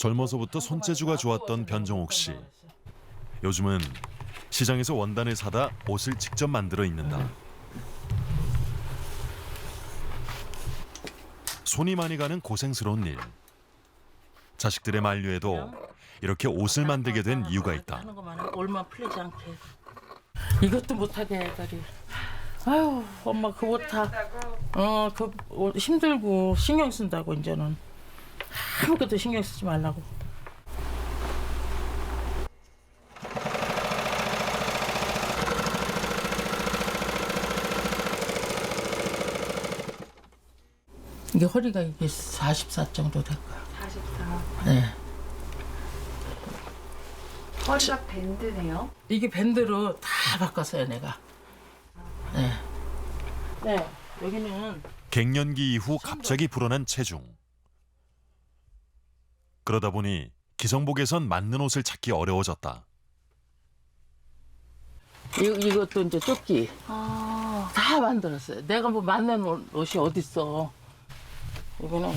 젊어서부터 손재주가 좋았던 변종옥 씨. 요즘은 시장에서 원단을 사다 옷을 직접 만들어 입는다. 손이 많이 가는 고생스러운 일. 자식들의 만류에도 이렇게 옷을 만들게 된 이유가 있다. 하는 것만 얼마 풀리지 않게. 이것도 못하게 해가지고. 아유, 엄마 그거 다, 그 힘들고 신경 쓴다고 이제는 아무것도 신경 쓰지 말라고. 이게 허리가 이게 44 정도 될 거야. 44. 네. 허리가 밴드네요. 이게 밴드로 다 바꿨어요, 내가. 네. 네, 여기는 갱년기 이후 갑자기 불어난 체중. 그러다 보니 기성복에선 맞는 옷을 찾기 어려워졌다. 이것도 이제 조끼 다 만들었어요. 내가 뭐 맞는 옷이 어딨어. 이거는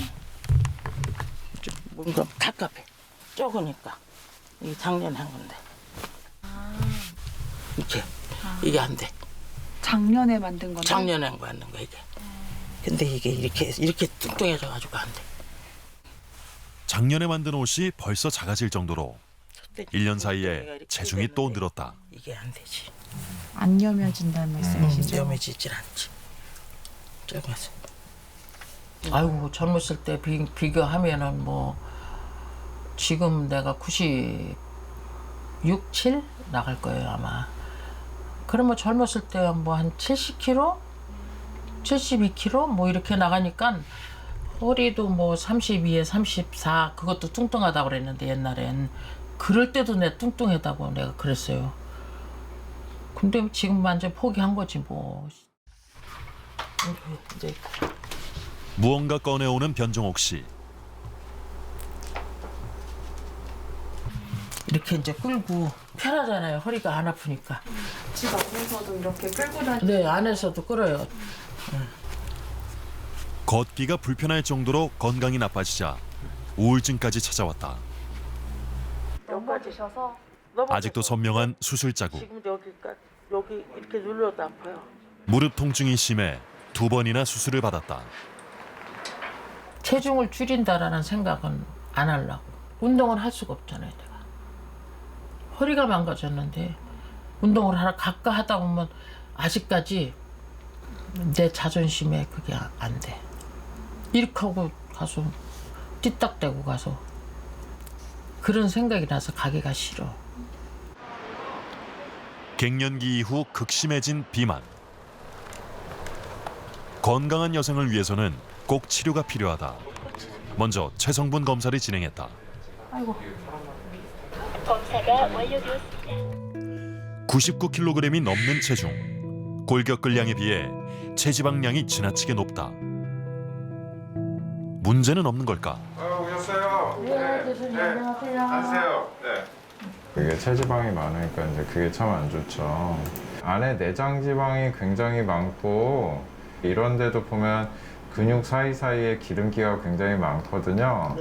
좀 뭔가 갑갑해. 적으니까. 이게 작년에 한 건데. 이게 안 돼. 작년에 만든 거네. 작년에 한 거 하는 거 이게. 근데 이게 이렇게 뚱뚱해져가지고 안 돼. 작년에 만든 옷이 벌써 작아질 정도로 1년 사이에 체중이 또 늘었다. 이게 안 되지. 안 여며진다는 말씀이시죠? 염해지질 않지. 적어서. 아이고 젊었을 때 비교하면은 뭐 지금 내가 96, 7 나갈 거예요 아마. 그러면 젊었을 때 뭐 한 70kg, 72kg 뭐 이렇게 나가니까 허리도 뭐 32에 34 그것도 뚱뚱하다고 그랬는데 옛날엔 그럴 때도 내 뚱뚱하다고 내가 그랬어요. 근데 지금 완전 포기한 거지 뭐. 이제 무언가 꺼내오는 변종옥 씨. 이렇게 이제 끌고 편하잖아요. 허리가 안 아프니까. 집 안에서도 이렇게 끌고 다니는. 네, 안에서도 끌어요. 걷기가 불편할 정도로 건강이 나빠지자 우울증까지 찾아왔다. 넘어지셔서. 아직도 선명한 수술 자국. 지금 여기 이렇게 눌러도 아파요. 무릎 통증이 심해 2번이나 수술을 받았다. 체중을 줄인다라는 생각은 안 하려고. 운동을 할 수가 없잖아요, 내가. 허리가 망가졌는데 운동을 하다 보면 아직까지 내 자존심에 그게 안 돼. 이렇게 하고 가서 띠딱대고 가서 그런 생각이 나서 가기가 싫어. 갱년기 이후 극심해진 비만. 건강한 여성을 위해서는 꼭 치료가 필요하다. 먼저 체성분 검사를 진행했다. 검사가 완료되었습니다. 99kg이 넘는 체중. 골격근량에 비해 체지방량이 지나치게 높다. 문제는 없는 걸까? 오셨어요? 네, 교수님 안녕하세요. 안녕하세요. 네. 그게 체지방이 많으니까 이제 그게 참 안 좋죠. 안에 내장 지방이 굉장히 많고 이런 데도 보면 근육 사이사이에 기름기가 굉장히 많거든요.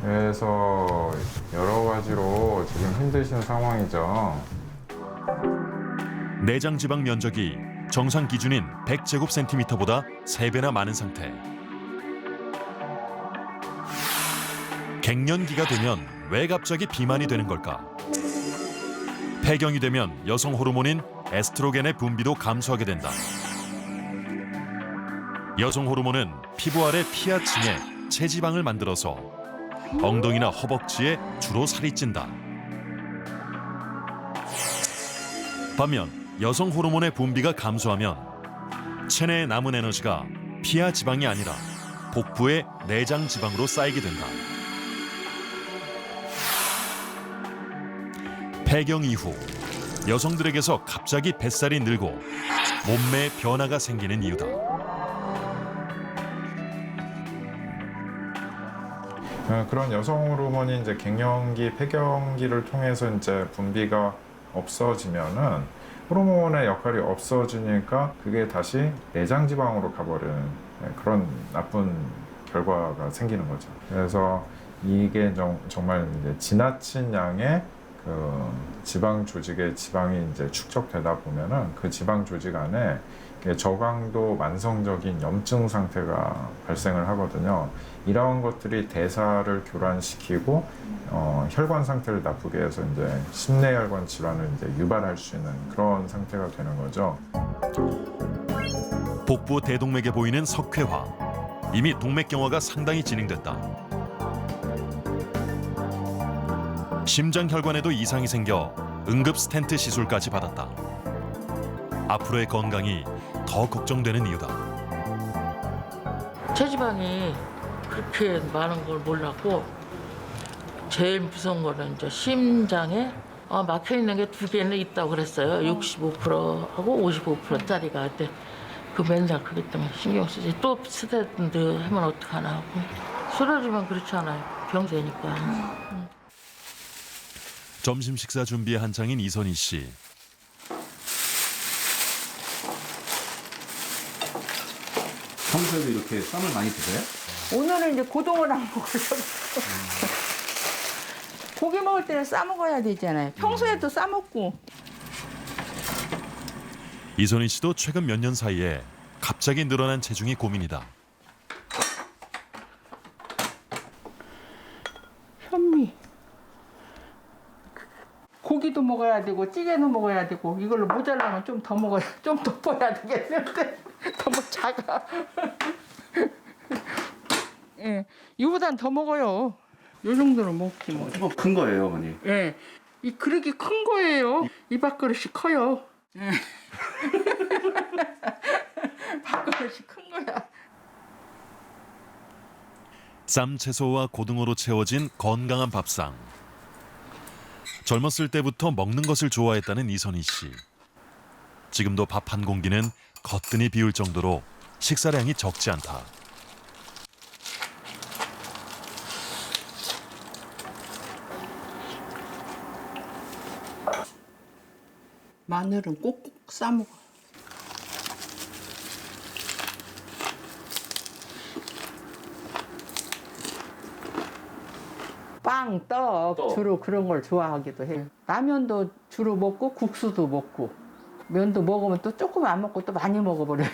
그래서 여러 가지로 지금 힘드신 상황이죠. 내장 지방 면적이 정상 기준인 100제곱센티미터보다 3배나 많은 상태. 갱년기가 되면 왜 갑자기 비만이 되는 걸까? 폐경이 되면 여성 호르몬인 에스트로겐의 분비도 감소하게 된다. 여성 호르몬은 피부 아래 피하층에 체지방을 만들어서 엉덩이나 허벅지에 주로 살이 찐다. 반면 여성 호르몬의 분비가 감소하면 체내에 남은 에너지가 피하 지방이 아니라 복부의 내장 지방으로 쌓이게 된다. 폐경 이후 여성들에게서 갑자기 뱃살이 늘고 몸매에 변화가 생기는 이유다. 그런 여성 호르몬이 이제 갱년기, 폐경기를 통해서 이제 분비가 없어지면은 호르몬의 역할이 없어지니까 그게 다시 내장 지방으로 가버리는 그런 나쁜 결과가 생기는 거죠. 그래서 이게 정말 이제 지나친 양의 그 지방 조직의 지방이 이제 축적되다 보면은 그 지방 조직 안에 이게 저강도 만성적인 염증 상태가 발생을 하거든요. 이러한 것들이 대사를 교란시키고 혈관 상태를 나쁘게 해서 이제 심내혈관 질환을 이제 유발할 수 있는 그런 상태가 되는 거죠. 복부 대동맥에 보이는 석회화. 이미 동맥경화가 상당히 진행됐다. 심장혈관에도 이상이 생겨 응급 스텐트 시술까지 받았다. 앞으로의 건강이 더 걱정되는 이유다. 체지방이 그렇게 많은 걸 몰랐고 제일 무서운 거는 이제 심장에 막혀 있는 게 2개는 있다고 그랬어요. 65%하고 55%짜리가. 근데 그 맨날 그것 때문에 신경 쓰지. 또 스테로이드 하면 어떡하나 하고. 쓰러지면 그렇잖아요. 병세니까. 점심 식사 준비에 한창인 이선희 씨. 평소에도 이렇게 쌈을 많이 드세요? 오늘은 이제 고등어를 안 먹어서 고기 먹을 때는 싸 먹어야 되잖아요. 평소에도 싸 먹고. 이선희 씨도 최근 몇 년 사이에 갑자기 늘어난 체중이 고민이다. 현미. 고기도 먹어야 되고 찌개도 먹어야 되고 이걸로 모자라면 좀 더 먹어야 좀 더 퍼야 되겠는데 너무 작아. 예, 이보단 더 먹어요. 요 정도는 먹지 뭐. 조금 큰 거예요, 어머니. 예, 이 그릇이 큰 거예요. 이 밥그릇이 커요. 예. 밥그릇이 큰 거야. 쌈 채소와 고등어로 채워진 건강한 밥상. 젊었을 때부터 먹는 것을 좋아했다는 이선희 씨. 지금도 밥 한 공기는 거뜬히 비울 정도로 식사량이 적지 않다. 마늘은 꼭꼭 싸 먹어. 빵, 떡 주로 그런 걸 좋아하기도 해요. 라면도 주로 먹고 국수도 먹고 면도 먹으면 또 조금 안 먹고 또 많이 먹어버려요.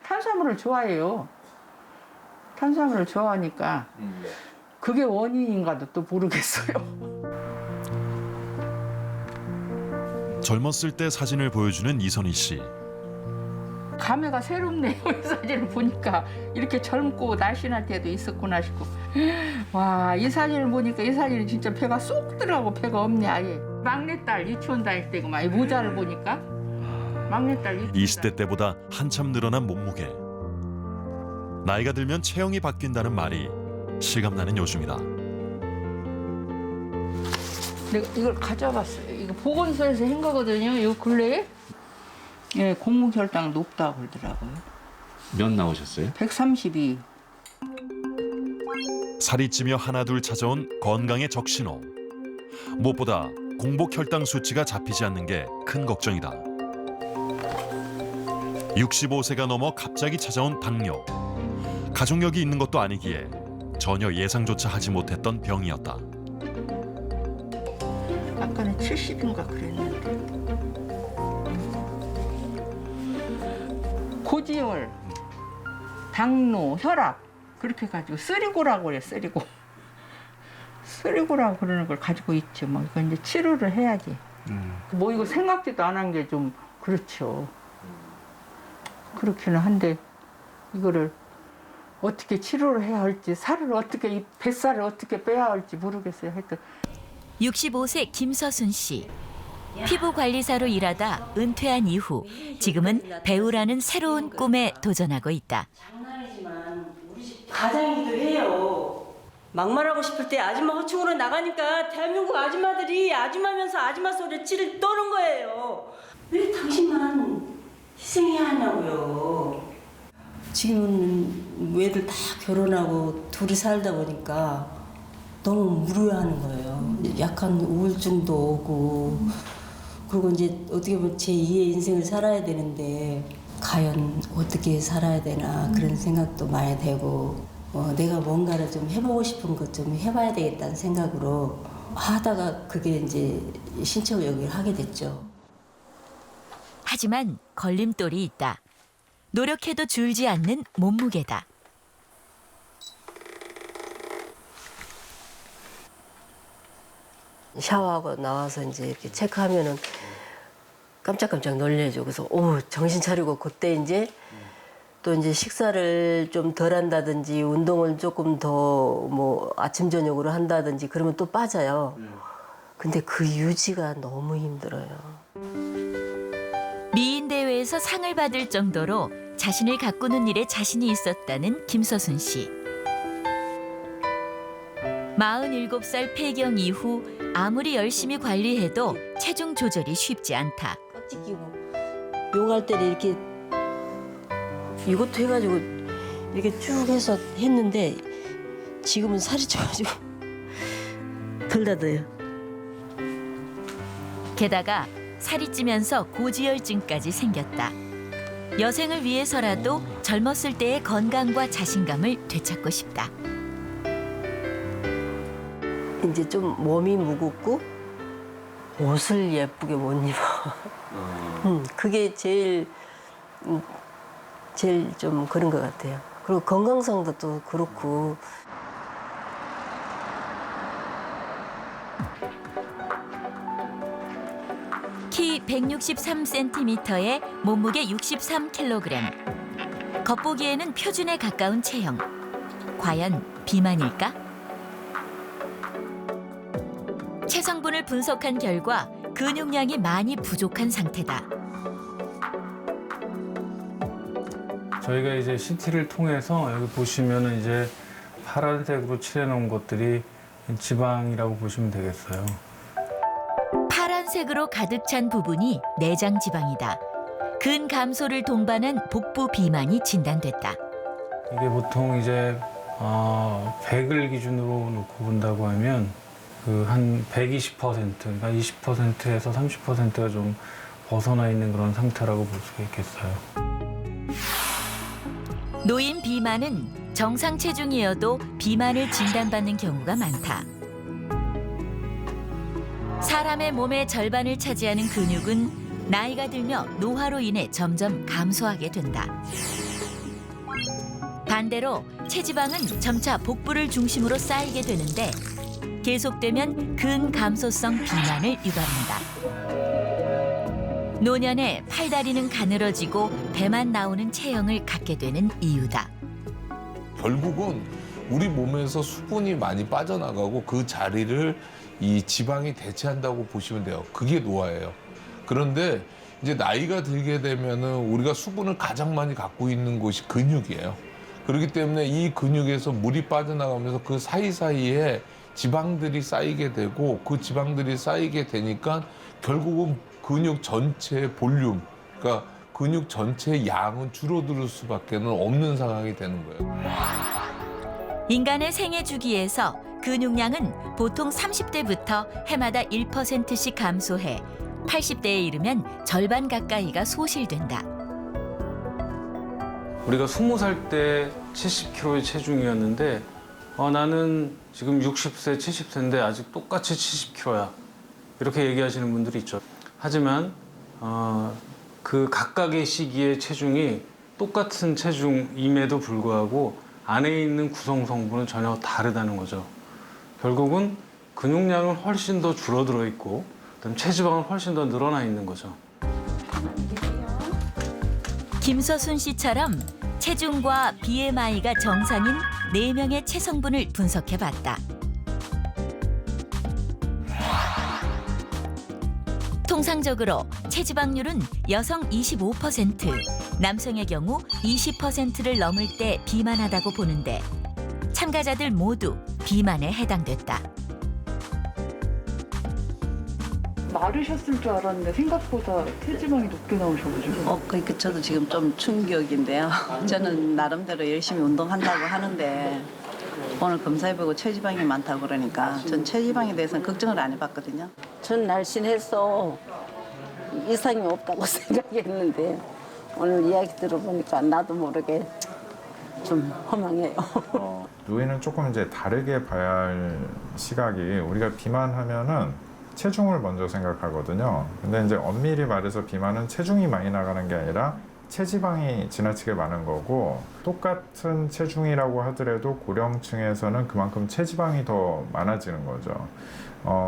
탄수화물을 좋아해요. 탄수화물을 좋아하니까 그게 원인인가도 또 모르겠어요. 젊었을 때 사진을 보여주는 이선희 씨. 감회가 새롭네요. 이 사진을 보니까 이렇게 젊고 날씬할 때도 있었구나 싶고 와, 이 사진을 보니까 이 사진은 진짜 배가 쏙 들어가고 배가 없네 아예. 막내딸 유치원 다닐 때고 막 이 모자를 보니까 막내딸 유치원 20대 때보다 한참 늘어난 몸무게. 나이가 들면 체형이 바뀐다는 말이 실감나는 요즘이다. 내가 이걸 가져왔어요. 이거 보건소에서 한 거거든요. 이 근래에 예, 공무혈당 높다고 그러더라고요. 몇 나오셨어요? 132. 살이 찌며 하나둘 찾아온 건강의 적신호. 무엇보다 공복 혈당 수치가 잡히지 않는 게 큰 걱정이다. 65세가 넘어 갑자기 찾아온 당뇨. 가족력이 있는 것도 아니기에 전혀 예상조차 하지 못했던 병이었다. 아까는 70인가 그랬는데. 고지혈, 당뇨, 혈압 그렇게 가지고 쓰리고라고 그래. 쓰리고라고 그러는 걸 가지고 있죠. 뭐 이거 이제 치료를 해야지. 뭐 이거 생각지도 안 한 게 좀 그렇죠. 그렇기는 한데 이거를 어떻게 치료를 해야 할지 살을 어떻게 이 뱃살을 어떻게 빼야 할지 모르겠어요. 하여튼 65세 김서순 씨. 피부관리사로 일하다 은퇴한 이후 지금은 배우라는 새로운 꿈에 도전하고 있다. 장난이지만 우리 집 가장이기도 해요. 막말하고 싶을 때 아줌마 호칭으로 나가니까 대한민국 아줌마들이 아줌마면서 아줌마 소리에 치를 떠는 거예요. 왜 당신만 희생해야 하냐고요. 지금은 애들 다 결혼하고 둘이 살다 보니까 너무 무료해하는 거예요. 약간 우울증도 오고 그리고 이제 어떻게 보면 제2의 인생을 살아야 되는데 과연 어떻게 살아야 되나 그런 생각도 많이 되고 내가 뭔가를 좀 해보고 싶은 것 좀 해봐야 되겠다는 생각으로 하다가 그게 이제 신청 여기를 하게 됐죠. 하지만 걸림돌이 있다. 노력해도 줄지 않는 몸무게다. 샤워하고 나와서 이제 이렇게 체크하면은 깜짝깜짝 놀래죠. 그래서 정신 차리고 그때 이제 또 이제 식사를 좀 덜 한다든지 운동을 조금 더 뭐 아침 저녁으로 한다든지 그러면 또 빠져요. 근데 그 유지가 너무 힘들어요. 미인 대회에서 상을 받을 정도로 자신을 가꾸는 일에 자신이 있었다는 김서순 씨. 47살 폐경 이후 아무리 열심히 관리해도 체중 조절이 쉽지 않다. 깍지 끼고 용할 때는 이렇게 이것도 해가지고 이렇게 쭉 해서 했는데 지금은 살이 쪄가지고 덜 닫아요. 게다가 살이 찌면서 고지혈증까지 생겼다. 여생을 위해서라도 젊었을 때의 건강과 자신감을 되찾고 싶다. 이제 좀 몸이 무겁고 옷을 예쁘게 못 입어. 그게 제일 좀 그런 것 같아요. 그리고 건강상도 또 그렇고. 키 163cm에 몸무게 63kg. 겉보기에는 표준에 가까운 체형. 과연 비만일까? 체성분을 분석한 결과 근육량이 많이 부족한 상태다. 저희가 이제 CT를 통해서 여기 보시면은 이제 파란색으로 칠해놓은 것들이 지방이라고 보시면 되겠어요. 파란색으로 가득 찬 부분이 내장 지방이다. 근 감소를 동반한 복부 비만이 진단됐다. 이게 보통 이제 100을 기준으로 놓고 본다고 하면 그 한 120%, 그러니까 20%에서 30%가 좀 벗어나 있는 그런 상태라고 볼 수가 있겠어요. 노인 비만은 정상 체중이어도 비만을 진단받는 경우가 많다. 사람의 몸의 절반을 차지하는 근육은 나이가 들며 노화로 인해 점점 감소하게 된다. 반대로 체지방은 점차 복부를 중심으로 쌓이게 되는데 계속되면 근감소성 비만을 유발한다. 노년에 팔다리는 가늘어지고 배만 나오는 체형을 갖게 되는 이유다. 결국은 우리 몸에서 수분이 많이 빠져나가고 그 자리를 이 지방이 대체한다고 보시면 돼요. 그게 노화예요. 그런데 이제 나이가 들게 되면은 우리가 수분을 가장 많이 갖고 있는 곳이 근육이에요. 그렇기 때문에 이 근육에서 물이 빠져나가면서 그 사이사이에 지방들이 쌓이게 되고 그 지방들이 쌓이게 되니까 결국은 근육 전체의 볼륨, 그러니까 근육 전체의 양은 줄어들 수밖에 없는 상황이 되는 거예요. 인간의 생애 주기에서 근육량은 보통 30대부터 해마다 1%씩 감소해 80대에 이르면 절반 가까이가 소실된다. 우리가 20살 때 70kg의 체중이었는데 나는 지금 60세, 70세인데 아직 똑같이 70kg야. 이렇게 얘기하시는 분들이 있죠. 하지만 그 각각의 시기의 체중이 똑같은 체중임에도 불구하고 안에 있는 구성 성분은 전혀 다르다는 거죠. 결국은 근육량은 훨씬 더 줄어들어 있고 그다음 체지방은 훨씬 더 늘어나 있는 거죠. 김서순 씨처럼 체중과 BMI가 정상인 4명의 체성분을 분석해봤다. 통상적으로 체지방률은 여성 25%, 남성의 경우 20%를 넘을 때 비만하다고 보는데 참가자들 모두 비만에 해당됐다. 마르셨을 줄 알았는데 생각보다 체지방이 높게 나오셔가지고. 그러니까 저도 지금 좀 충격인데요. 저는 나름대로 열심히 운동한다고 하는데 오늘 검사해보고 체지방이 많다고 그러니까 전 체지방에 대해서는 걱정을 안 해봤거든요. 전 날씬해서 이상이 없다고 생각했는데 오늘 이야기 들어보니까 나도 모르게 좀 허망해요. 노인은 조금 이제 다르게 봐야 할 시각이, 우리가 비만하면은 체중을 먼저 생각하거든요. 근데 이제 엄밀히 말해서 비만은 체중이 많이 나가는 게 아니라 체지방이 지나치게 많은 거고, 똑같은 체중이라고 하더라도 고령층에서는 그만큼 체지방이 더 많아지는 거죠.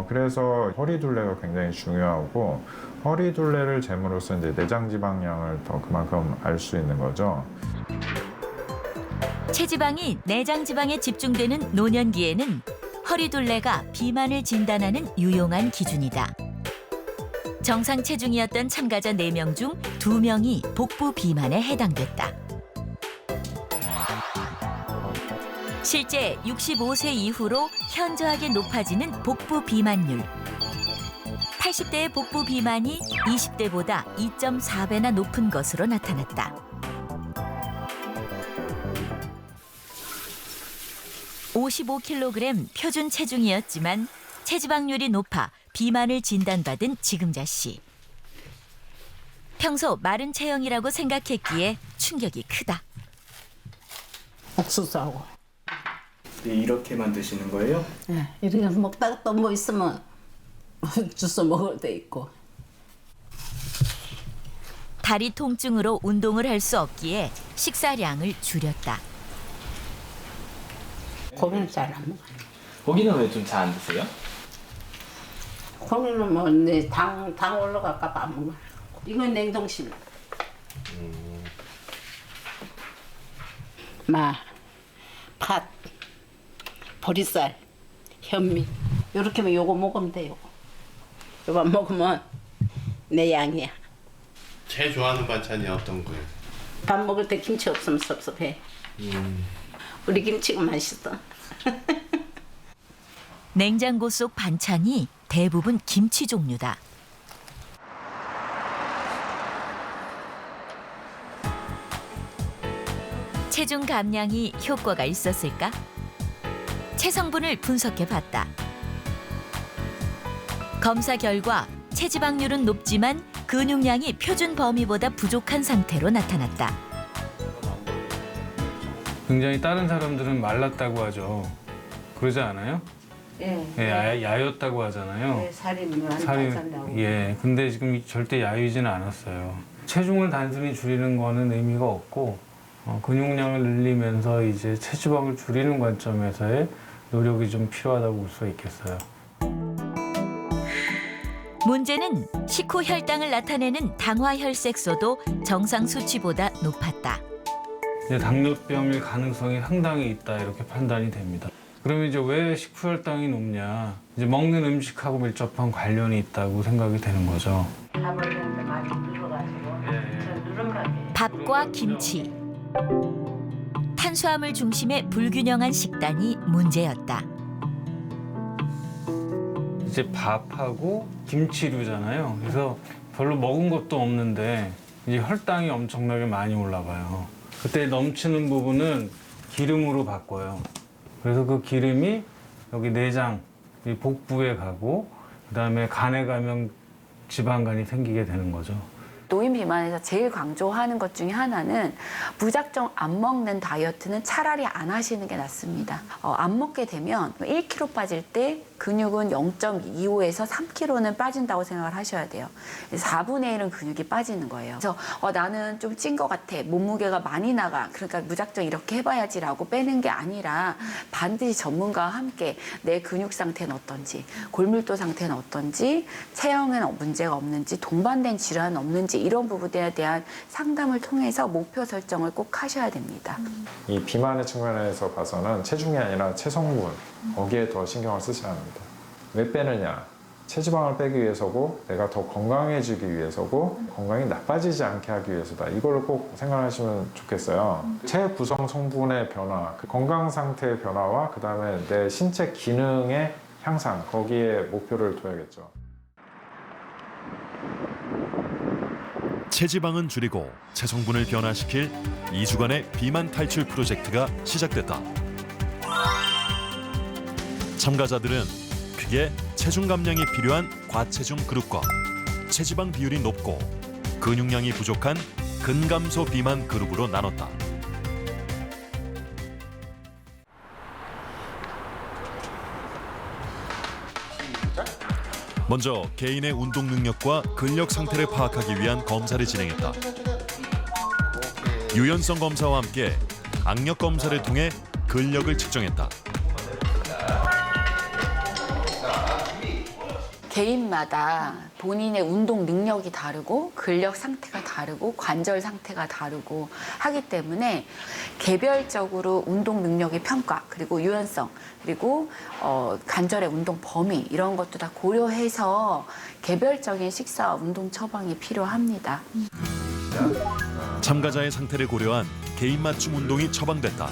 그래서 허리둘레가 굉장히 중요하고, 허리둘레를 잴으로써 이제 내장 지방량을 더 그만큼 알 수 있는 거죠. 체지방이 내장 지방에 집중되는 노년기에는 허리둘레가 비만을 진단하는 유용한 기준이다. 정상 체중이었던 참가자 4명 중 2명이 복부 비만에 해당됐다. 실제 65세 이후로 현저하게 높아지는 복부 비만율. 80대의 복부 비만이 20대보다 2.4배나 높은 것으로 나타났다. 55kg 표준 체중이었지만 체지방률이 높아 비만을 진단받은 지금자 씨. 평소 마른 체형이라고 생각했기에 충격이 크다. 옥수수하고. 이렇게만 드시는 거예요? 네, 이렇게 먹다가 또 뭐 있으면 주스 먹을 때 있고. 다리 통증으로 운동을 할 수 없기에 식사량을 줄였다. 고기는 잘 안 먹어요. 고기는 왜 좀 잘 안 드세요? 고기는 뭐 내 당 올라갈까 봐 안 먹어요. 이건 냉동실. 마, 팥, 보리쌀, 현미. 요렇게만 요거 먹으면 돼요. 요거 먹으면 내 양이야. 제일 좋아하는 반찬이 어떤 거예요? 밥 먹을 때 김치 없으면 섭섭해. 우리 김치가 맛있어. 냉장고 속 반찬이 대부분 김치 종류다. 체중 감량이 효과가 있었을까? 체성분을 분석해 봤다. 검사 결과 체지방률은 높지만 근육량이 표준 범위보다 부족한 상태로 나타났다. 굉장히 다른 사람들은 말랐다고 하죠. 그러지 않아요? 예. 야였다고 하잖아요. 예, 살이 많이 빠진다고. 예, 근데 지금 절대 야위지는 않았어요. 체중을 단순히 줄이는 거는 의미가 없고 근육량을 늘리면서 이제 체지방을 줄이는 관점에서의 노력이 좀 필요하다고 볼 수가 있겠어요. 문제는 식후 혈당을 나타내는 당화혈색소도 정상 수치보다 높았다. 이제 당뇨병일 가능성이 상당히 있다 이렇게 판단이 됩니다. 그러면 이제 왜 식후 혈당이 높냐? 이제 먹는 음식하고 밀접한 관련이 있다고 생각이 되는 거죠. 밥과 김치, 탄수화물 중심의 불균형한 식단이 문제였다. 이제 밥하고 김치류잖아요. 그래서 별로 먹은 것도 없는데 이제 혈당이 엄청나게 많이 올라가요. 그때 넘치는 부분은 기름으로 바꿔요. 그래서 그 기름이 여기 내장, 이 복부에 가고 그다음에 간에 가면 지방간이 생기게 되는 거죠. 노인 비만에서 제일 강조하는 것 중에 하나는 무작정 안 먹는 다이어트는 차라리 안 하시는 게 낫습니다. 안 먹게 되면 1kg 빠질 때 근육은 0.25에서 3kg는 빠진다고 생각을 하셔야 돼요. 4분의 1은 근육이 빠지는 거예요. 그래서 나는 좀 찐 것 같아. 몸무게가 많이 나가. 그러니까 무작정 이렇게 해봐야지라고 빼는 게 아니라 반드시 전문가와 함께 내 근육 상태는 어떤지, 골밀도 상태는 어떤지, 체형에는 문제가 없는지, 동반된 질환은 없는지 이런 부분에 대한 상담을 통해서 목표 설정을 꼭 하셔야 됩니다. 이 비만의 측면에서 봐서는 체중이 아니라 체성분, 거기에 더 신경을 쓰셔야 합니다. 왜 빼느냐? 체지방을 빼기 위해서고 내가 더 건강해지기 위해서고 건강이 나빠지지 않게 하기 위해서다. 이걸 꼭 생각하시면 좋겠어요. 체구성 성분의 변화, 그 건강 상태의 변화와 그다음에 내 신체 기능의 향상, 거기에 목표를 둬야겠죠. 체지방은 줄이고 체성분을 변화시킬 2주간의 비만 탈출 프로젝트가 시작됐다. 참가자들은 크게 체중 감량이 필요한 과체중 그룹과 체지방 비율이 높고 근육량이 부족한 근감소 비만 그룹으로 나눴다. 먼저 개인의 운동 능력과 근력 상태를 파악하기 위한 검사를 진행했다. 유연성 검사와 함께 악력 검사를 통해 근력을 측정했다. 개인마다 본인의 운동 능력이 다르고 근력 상태가 다르고 관절 상태가 다르고 하기 때문에 개별적으로 운동 능력의 평가 그리고 유연성 그리고 관절의 운동 범위 이런 것도 다 고려해서 개별적인 식사와 운동 처방이 필요합니다. 참가자의 상태를 고려한 개인 맞춤 운동이 처방됐다.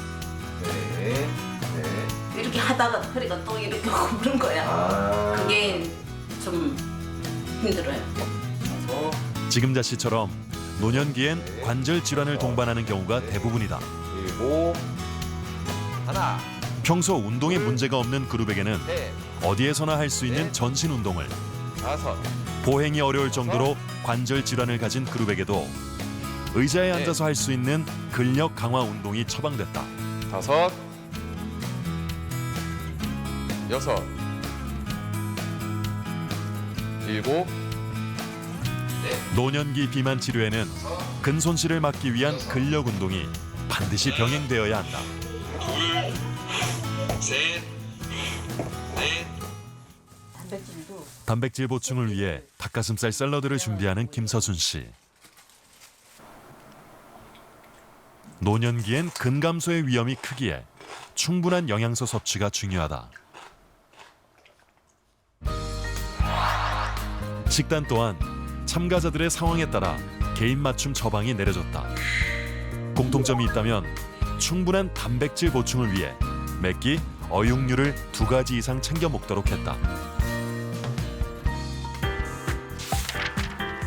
이렇게 하다가 허리가 또 이렇게 구부른 거야. 그게 좀 힘들어요. 지금자 씨처럼 노년기엔 관절 질환을 동반하는 경우가 대부분이다. 그리고 하나. 평소 운동에 문제가 없는 그룹에게는 어디에서나 할 수 있는 전신 운동을, 다섯. 보행이 어려울 정도로 관절 질환을 가진 그룹에게도 의자에 앉아서 할 수 있는 근력 강화 운동이 처방됐다. 다섯. 여섯. 일곱. 노년기 비만 치료에는 근손실을 막기 위한 근력 운동이 반드시 병행되어야 한다. 셋. 넷. 단백질 보충을 위해 닭가슴살 샐러드를 준비하는 김서순 씨. 노년기엔 근감소의 위험이 크기에 충분한 영양소 섭취가 중요하다. 식단 또한 참가자들의 상황에 따라 개인 맞춤 처방이 내려졌다. 공통점이 있다면 충분한 단백질 보충을 위해 매끼, 어육류를 2가지 이상 챙겨 먹도록 했다.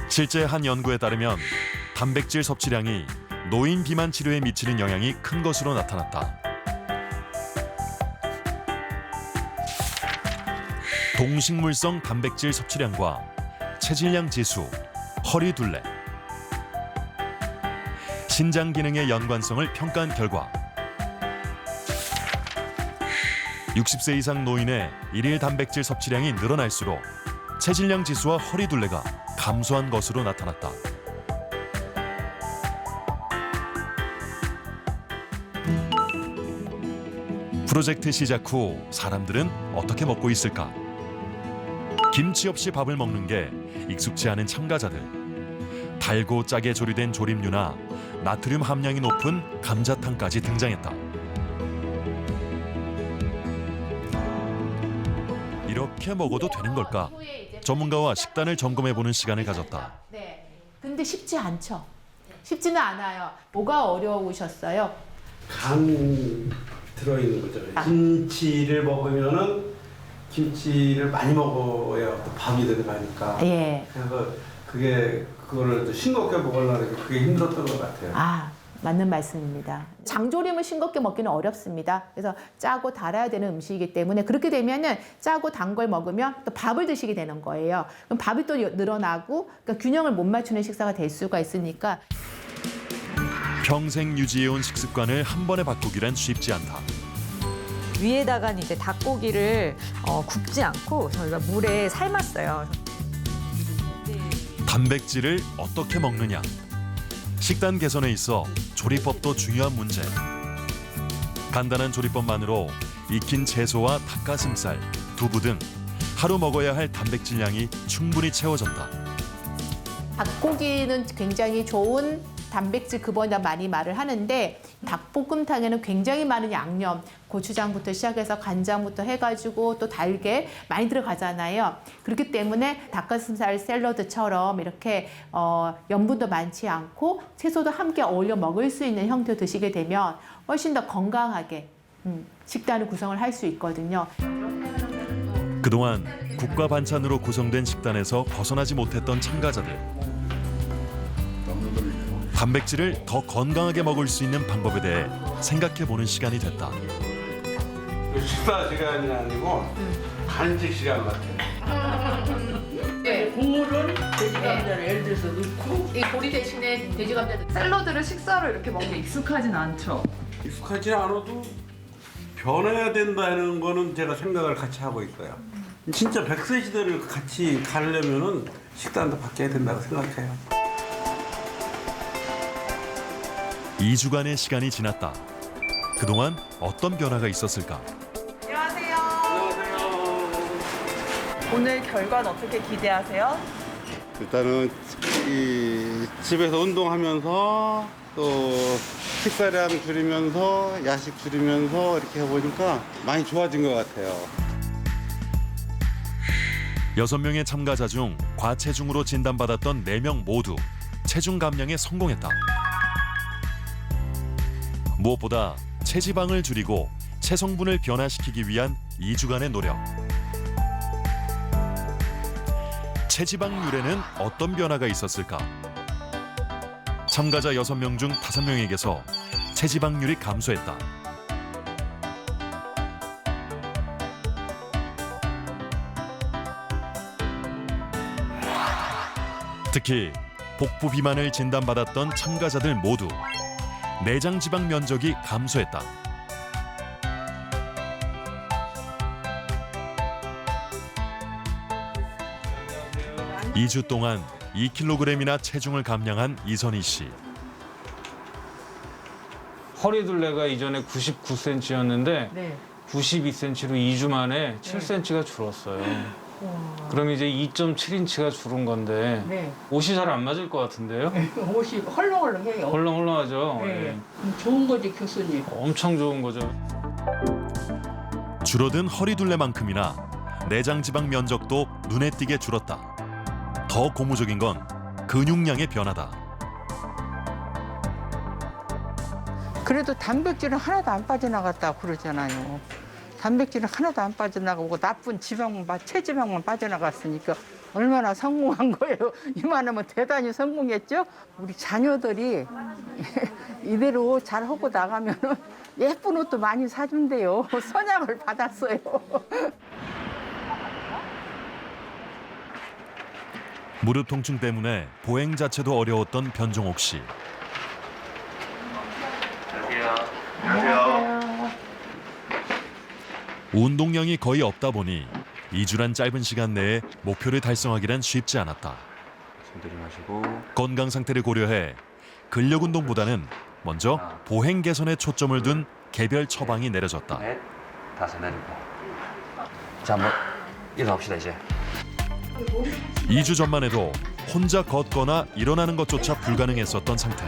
실제 한 연구에 따르면 단백질 섭취량이 노인 비만 치료에 미치는 영향이 큰 것으로 나타났다. 동식물성 단백질 섭취량과 체질량 지수, 허리 둘레, 신장 기능의 연관성을 평가한 결과 60세 이상 노인의 일일 단백질 섭취량이 늘어날수록 체질량 지수와 허리 둘레가 감소한 것으로 나타났다. 프로젝트 시작 후 사람들은 어떻게 먹고 있을까? 김치 없이 밥을 먹는 게 익숙지 않은 참가자들. 달고 짜게 조리된 조림류나 나트륨 함량이 높은 감자탕까지 등장했다. 이렇게 먹어도 되는 걸까? 전문가와 식단을 점검해보는 시간을 가졌다. 네. 근데 쉽지 않죠. 쉽지는 않아요. 뭐가 어려우셨어요? 간 들어있는 거죠. 김치를 먹으면은 김치를 많이 먹어야 또 밥이 들어가니까. 예. 그래서 그거를 또 싱겁게 먹으려면 그게 힘들었던 것 같아요. 아, 맞는 말씀입니다. 장조림을 싱겁게 먹기는 어렵습니다. 그래서 짜고 달아야 되는 음식이기 때문에 그렇게 되면은 짜고 단 걸 먹으면 또 밥을 드시게 되는 거예요. 그럼 밥이 또 늘어나고 그러니까 균형을 못 맞추는 식사가 될 수가 있으니까. 평생 유지해온 식습관을 한 번에 바꾸기란 쉽지 않다. 위에다가 이제 닭고기를 굽지 않고 저희가 물에 삶았어요. 단백질을 어떻게 먹느냐? 식단 개선에 있어 조리법도 중요한 문제. 간단한 조리법만으로 익힌 채소와 닭가슴살, 두부 등 하루 먹어야 할 단백질량이 충분히 채워졌다. 닭고기는 굉장히 좋은 단백질 근원이라 많이 말을 하는데 닭볶음탕에는 굉장히 많은 양념, 고추장부터 시작해서 간장부터 해가지고 또 달게 많이 들어가잖아요. 그렇기 때문에 닭가슴살 샐러드처럼 이렇게 염분도 많지 않고 채소도 함께 어울려 먹을 수 있는 형태로 드시게 되면 훨씬 더 건강하게 식단을 구성을 할 수 있거든요. 그동안 국과 반찬으로 구성된 식단에서 벗어나지 못했던 참가자들. 단백질을 더 건강하게 먹을 수 있는 방법에 대해 생각해보는 시간이 됐다. 식사 시간이 아니고 간식 시간 같아요. 네, 국물은 돼지 감자를 예를 들어서 넣고 이 보리 대신에 돼지 감자 샐러드를 식사로 이렇게 먹는 게 익숙하진 않죠. 익숙하지 않아도 변해야 된다는 거는 제가 생각을 같이 하고 있어요. 진짜 100세 시대를 같이 가려면은 식단도 바뀌어야 된다고 생각해요. 2주간의 시간이 지났다. 그동안 어떤 변화가 있었을까? 오늘 결과는 어떻게 기대하세요? 일단은 이 집에서 운동하면서 또 식사량 줄이면서 야식 줄이면서 이렇게 해보니까 많이 좋아진 것 같아요. 6명의 참가자 중 과체중으로 진단받았던 4명 모두 체중 감량에 성공했다. 무엇보다 체지방을 줄이고 체성분을 변화시키기 위한 2주간의 노력. 체지방률에는 어떤 변화가 있었을까? 참가자 6명 중 5명에게서 체지방률이 감소했다. 특히 복부 비만을 진단받았던 참가자들 모두 내장 지방 면적이 감소했다. 2주 동안 2kg이나 체중을 감량한 이선희 씨. 허리둘레가 이전에 99cm였는데 네. 92cm로 2주 만에 7cm가 줄었어요. 그럼 이제 2.7인치가 줄은 건데 네. 옷이 잘 안 맞을 것 같은데요? 옷이 헐렁헐렁해요. 헐렁헐렁하죠. 네. 예. 좋은 거지, 교수님. 엄청 좋은 거죠. 줄어든 허리둘레만큼이나 내장 지방 면적도 눈에 띄게 줄었다. 더 고무적인 건 근육량의 변화다. 그래도 단백질은 하나도 안 빠져나갔다고 그러잖아요. 단백질은 하나도 안 빠져나가고 나쁜 지방만, 체지방만 빠져나갔으니까 얼마나 성공한 거예요. 이만하면 대단히 성공했죠. 우리 자녀들이 이대로 잘하고 나가면 예쁜 옷도 많이 사준대요. 선약을 받았어요. 무릎 통증 때문에 보행 자체도 어려웠던 변종옥 씨. 안녕하세요. 운동량이 거의 없다 보니 2주란 짧은 시간 내에 목표를 달성하기란 쉽지 않았다. 건강 상태를 고려해 근력 운동보다는 먼저 보행 개선에 초점을 둔 개별 처방이 내려졌다. 5 내리고. 자, 한번 일어납시다 이제. 2주 전만 해도 혼자 걷거나 일어나는 것조차 불가능했었던 상태.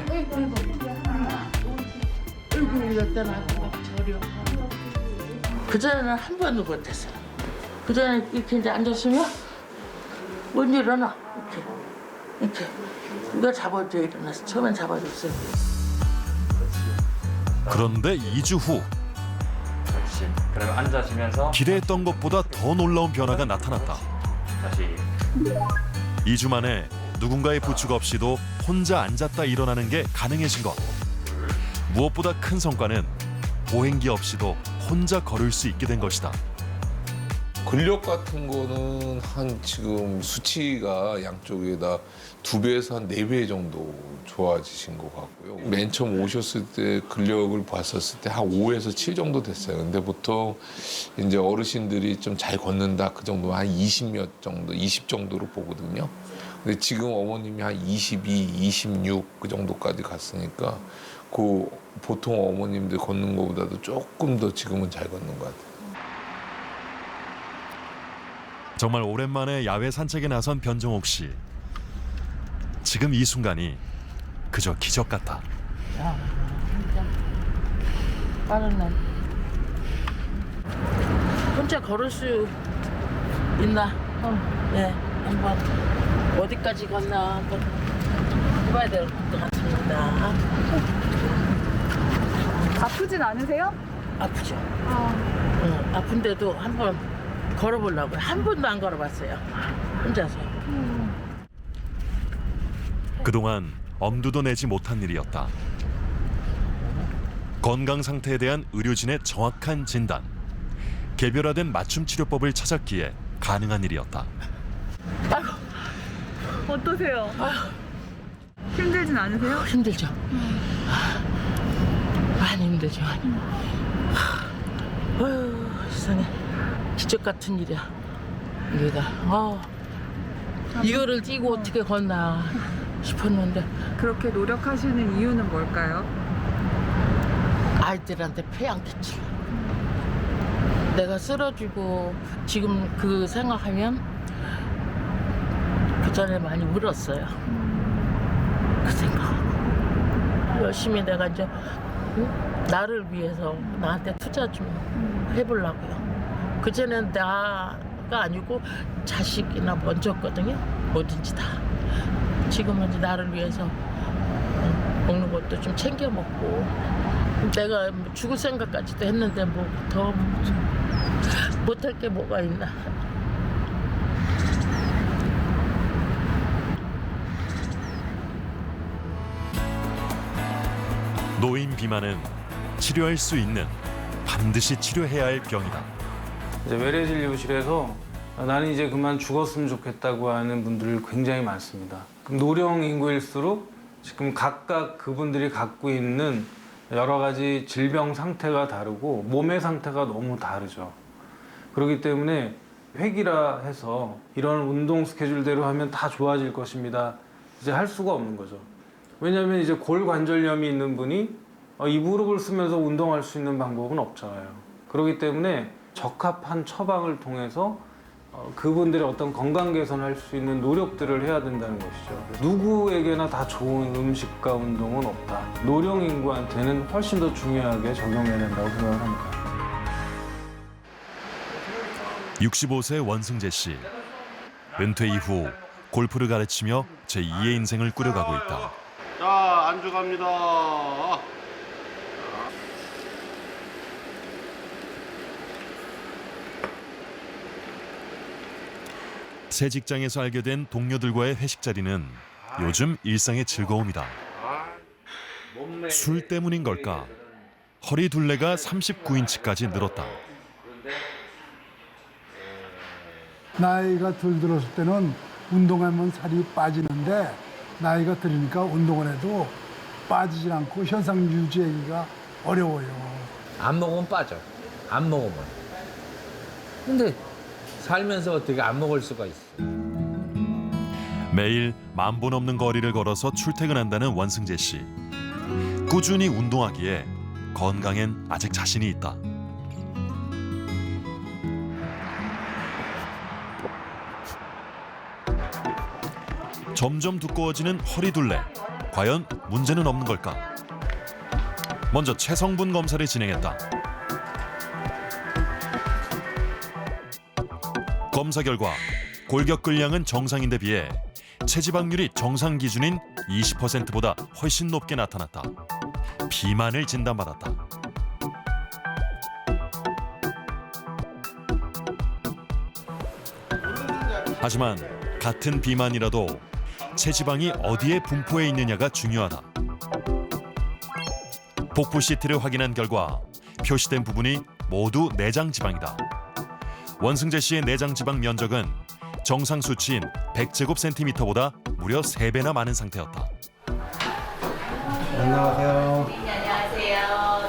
그전에는 한 번도 못했어요. 그전에 이렇게 이제 앉았으면 못 일어나. 이렇게. 누가 잡아줘 일어나서 처음엔 잡아줬어요. 그런데 2주 후 그렇지. 그러면 앉아지면서 기대했던 것보다 더 놀라운 변화가 나타났다. 다시. 2주 만에 누군가의 부축 없이도 혼자 앉았다 일어나는 게 가능해진 것. 무엇보다 큰 성과는 보행기 없이도 혼자 걸을 수 있게 된 것이다. 근력 같은 거는 한 지금 수치가 양쪽에다 2배에서 한 4배 정도 좋아지신 것 같고요. 맨 처음 오셨을 때 근력을 봤었을 때 한 5에서 7 정도 됐어요. 근데 보통 이제 어르신들이 좀 잘 걷는다 그 정도 한 20몇 정도, 20 정도로 보거든요. 근데 지금 어머님이 한 22, 26 그 정도까지 갔으니까 그 보통 어머님들 걷는 것보다도 조금 더 지금은 잘 걷는 것 같아요. 정말 오랜만에 야외 산책에 나선 변종옥 씨. 지금 이 순간이 그저 기적 같다. 야, 진짜 빠르네. 혼자 걸을 수 있나? 네, 한번 어디까지 갔나 한번 해봐야 될 것 같습니다. 아프진 않으세요? 아프죠. 응, 아픈데도 한번 걸어보려고요. 한 번도 안 걸어봤어요. 혼자서. 그동안 엄두도 내지 못한 일이었다. 건강 상태에 대한 의료진의 정확한 진단, 개별화된 맞춤 치료법을 찾았기에 가능한 일이었다. 어떠세요? 힘들진 않으세요? 힘들죠. 많이 힘들죠. 어휴, 세상에. 기적 같은 일이야. 달리다. 이거를 뛰고 어떻게 걷나 싶었는데. 그렇게 노력하시는 이유는 뭘까요? 아이들한테 폐양 끼치려. 내가 쓰러지고 지금 그 생각하면 그 전에 많이 울었어요. 그 생각하고 열심히 내가 이제 나를 위해서 나한테 투자 좀 해보려고요. 그 전엔 나가 아니고 자식이나 먼저거든요. 뭐든지 다. 지금은 이제 나를 위해서 먹는 것도 좀 챙겨 먹고. 내가 죽을 생각까지도 했는데 뭐 더 못할 게 뭐가 있나. 노인 비만은 치료할 수 있는, 반드시 치료해야 할 병이다. 이제 외래진료실에서 나는 이제 그만 죽었으면 좋겠다고 하는 분들 굉장히 많습니다. 그럼 노령 인구일수록 지금 각각 그분들이 갖고 있는 여러 가지 질병 상태가 다르고 몸의 상태가 너무 다르죠. 그렇기 때문에 획이라 해서 이런 운동 스케줄대로 하면 다 좋아질 것입니다. 이제 할 수가 없는 거죠. 왜냐하면 이제 골관절염이 있는 분이 이 무릎을 쓰면서 운동할 수 있는 방법은 없잖아요. 그렇기 때문에 적합한 처방을 통해서 그분들의 어떤 건강 개선할 수 있는 노력들을 해야 된다는 것이죠. 누구에게나 다 좋은 음식과 운동은 없다. 노령 인구한테는 훨씬 더 중요하게 적용해야 된다고 생각을 합니다. 65세 원승재 씨. 은퇴 이후 골프를 가르치며 제2의 인생을 꾸려가고 있다. 자, 안주 갑니다. 새 직장에서 알게 된 동료들과의 회식 자리는 요즘 일상의 즐거움이다. 술 때문인 걸까? 허리 둘레가 39인치까지 늘었다. 나이가 덜 들었을 때는 운동하면 살이 빠지는데 나이가 들으니까 운동을 해도 빠지지 않고 현상 유지하기가 어려워요. 안 먹으면 빠져. 안 먹으면. 근데 살면서 어떻게 안 먹을 수가 있어. 매일 10,000보 넘는 거리를 걸어서 출퇴근한다는 원승재 씨. 꾸준히 운동하기에 건강엔 아직 자신이 있다. 점점 두꺼워지는 허리둘레. 과연 문제는 없는 걸까? 먼저 체성분 검사를 진행했다. 검사 결과 골격근량은 정상인데 비해 체지방률이 정상 기준인 20%보다 훨씬 높게 나타났다. 비만을 진단받았다. 하지만 같은 비만이라도 체지방이 어디에 분포해 있느냐가 중요하다. 복부 CT를 확인한 결과 표시된 부분이 모두 내장 지방이다. 원승재 씨의 내장 지방 면적은 정상 수치인 100제곱센티미터보다 무려 3배나 많은 상태였다. 안녕하세요. 안녕하세요.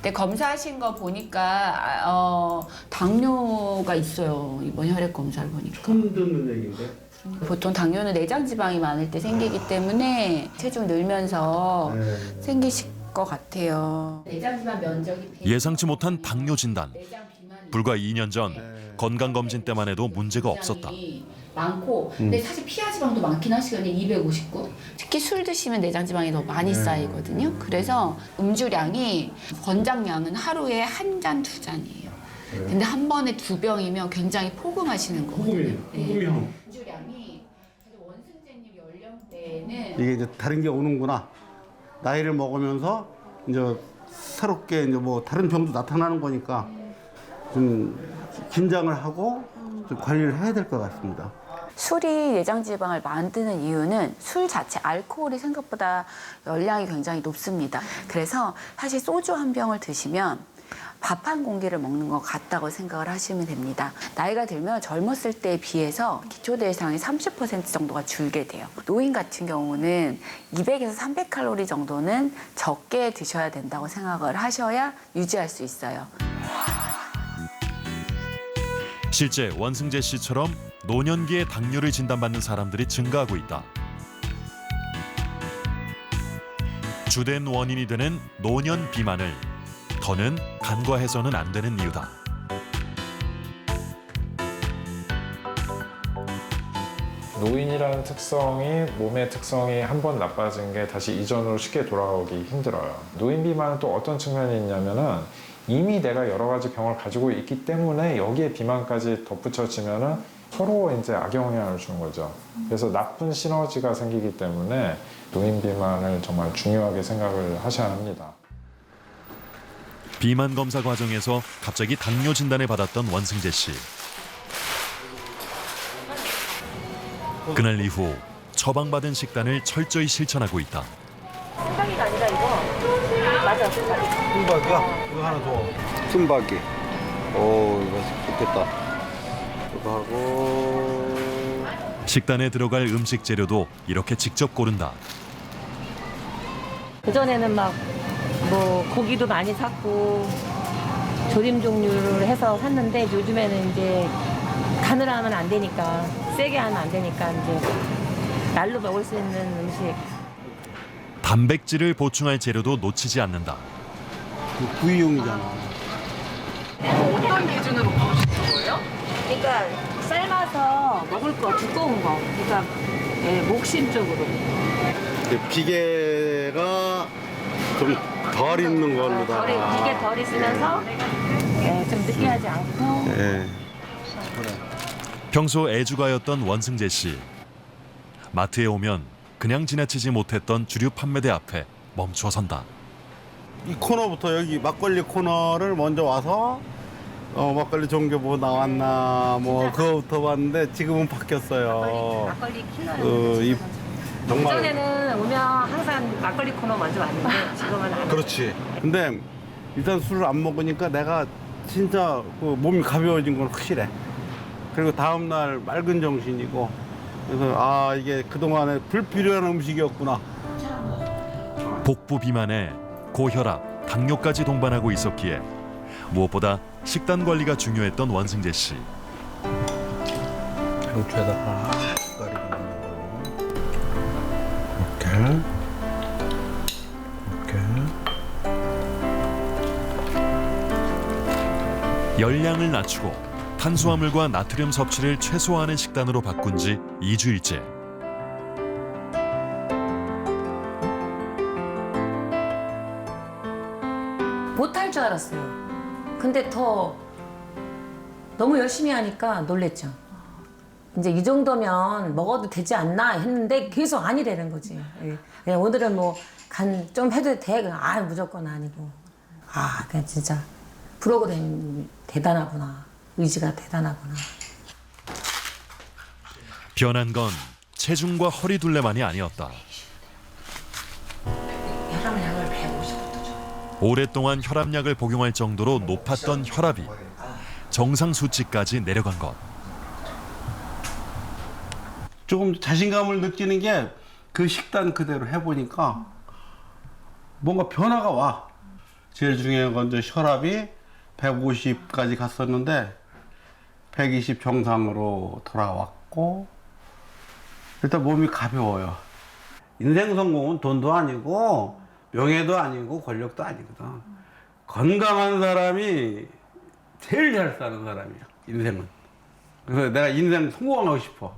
네, 검사하신 거 보니까 당뇨가 있어요. 이번 혈액 검사를 보니까. 처음 듣는 얘기인데. 보통 당뇨는 내장 지방이 많을 때 생기기 때문에 체중 늘면서 생기실 것 같아요. 내장 지방 면적이 예상치 못한 당뇨 진단. 불과 2년 전 건강검진 때만 해도 문제가 없었다. 많고 근데 사실 피하 지방도 많긴 하시거든요. 259. 특히 술 드시면 내장 지방이 더 많이 쌓이거든요. 그래서 음주량이 권장량은 하루에 1잔, 2잔이에요. 근데 한 번에 2병이면 굉장히 포금하시는 거거든요. 포금이요. 음주량이 원승재님 연령대는 이게 이제 다른 게 오는구나. 나이를 먹으면서 이제 새롭게 이제 뭐 다른 병도 나타나는 거니까 좀 긴장을 하고 좀 관리를 해야 될 것 같습니다. 술이 내장 지방을 만드는 이유는 술 자체 알코올이 생각보다 열량이 굉장히 높습니다. 그래서 사실 소주 한 병을 드시면 밥 한 공기를 먹는 것 같다고 생각을 하시면 됩니다. 나이가 들면 젊었을 때에 비해서 기초대사량이 30% 정도가 줄게 돼요. 노인 같은 경우는 200에서 300칼로리 정도는 적게 드셔야 된다고 생각을 하셔야 유지할 수 있어요. 실제 원승재 씨처럼 노년기에 당뇨를 진단받는 사람들이 증가하고 있다. 주된 원인이 되는 노년 비만을 더는 간과해서는 안 되는 이유다. 노인이라는 특성이 몸의 특성이 한번 나빠진 게 다시 이전으로 쉽게 돌아오기 힘들어요. 노인 비만은 또 어떤 측면이 있냐면은 이미 내가 여러 가지 병을 가지고 있기 때문에 여기에 비만까지 덧붙여지면은 서로 이제 악영향을 주는 거죠. 그래서 나쁜 시너지가 생기기 때문에 노인 비만을 정말 중요하게 생각을 하셔야 합니다. 비만 검사 과정에서 갑자기 당뇨 진단을 받았던 원승재 씨. 그날 이후 처방받은 식단을 철저히 실천하고 있다. 순박이가 아니라 이거 맞아, 순박이. 순박이야? 이거 하나 더. 순박이. 오, 이거 좋겠다. 이거 하고. 식단에 들어갈 음식 재료도 이렇게 직접 고른다. 그전에는 막 뭐 고기도 많이 샀고 조림 종류를 해서 샀는데 요즘에는 이제 간을 하면 안 되니까 세게 하면 안 되니까 이제 날로 먹을 수 있는 음식. 단백질을 보충할 재료도 놓치지 않는다. 구이용이잖아. 어떤 기준으로 고르시는 거예요? 그러니까 삶아서 먹을 거 두꺼운 거. 그러니까 목심 쪽으로. 비계가 좀 덜 있는 걸로다가. 비계 덜 있으면서 좀 느끼하지 않고. 네. 평소 애주가였던 원승재 씨. 마트에 오면 그냥 지나치지 못했던 주류 판매대 앞에 멈춰선다. 이 코너부터 여기 막걸리 코너를 먼저 와서 막걸리 좋은 게 뭐 나왔나 뭐 그거부터 봤는데 지금은 바뀌었어요. 막걸리 킬러를 정말 예전에는 오면 항상 막걸리 코너 먼저 왔는데 지금은 안 그렇지. 근데 일단 술을 안 먹으니까 내가 진짜 그 몸이 가벼워진 건 확실해. 그리고 다음 날 맑은 정신이고 그래서 아 이게 그동안에 불필요한 음식이었구나. 복부 비만에 고혈압, 당뇨까지 동반하고 있었기에 무엇보다 식단 관리가 중요했던 원승재 씨. 상추에다가 숟가락이 이렇게 열량을 낮추고 탄수화물과 나트륨 섭취를 최소화하는 식단으로 바꾼 지 2주일째. 못할 줄 알았어요. 근데 더 너무 열심히 하니까 놀랬죠. 이제 이 정도면 먹어도 되지 않나 했는데 계속 아니라는 거지. 예. 오늘은 뭐 간 좀 해도 돼? 아 무조건 아니고. 아 그냥 진짜 프로그램 대단하구나. 의지가 대단하구나. 변한 건 체중과 허리 둘레만이 아니었다. 혈압약을 150부터 줘. 오랫동안 혈압약을 복용할 정도로 높았던 혈압이 정상 수치까지 내려간 것. 조금 자신감을 느끼는 게 그 식단 그대로 해보니까 뭔가 변화가 와. 제일 중요한 건 이제 혈압이 150까지 갔었는데 120 정상으로 돌아왔고 일단 몸이 가벼워요. 인생 성공은 돈도 아니고 명예도 아니고 권력도 아니거든. 건강한 사람이 제일 잘 사는 사람이야, 인생은. 그래서 내가 인생 성공하고 싶어.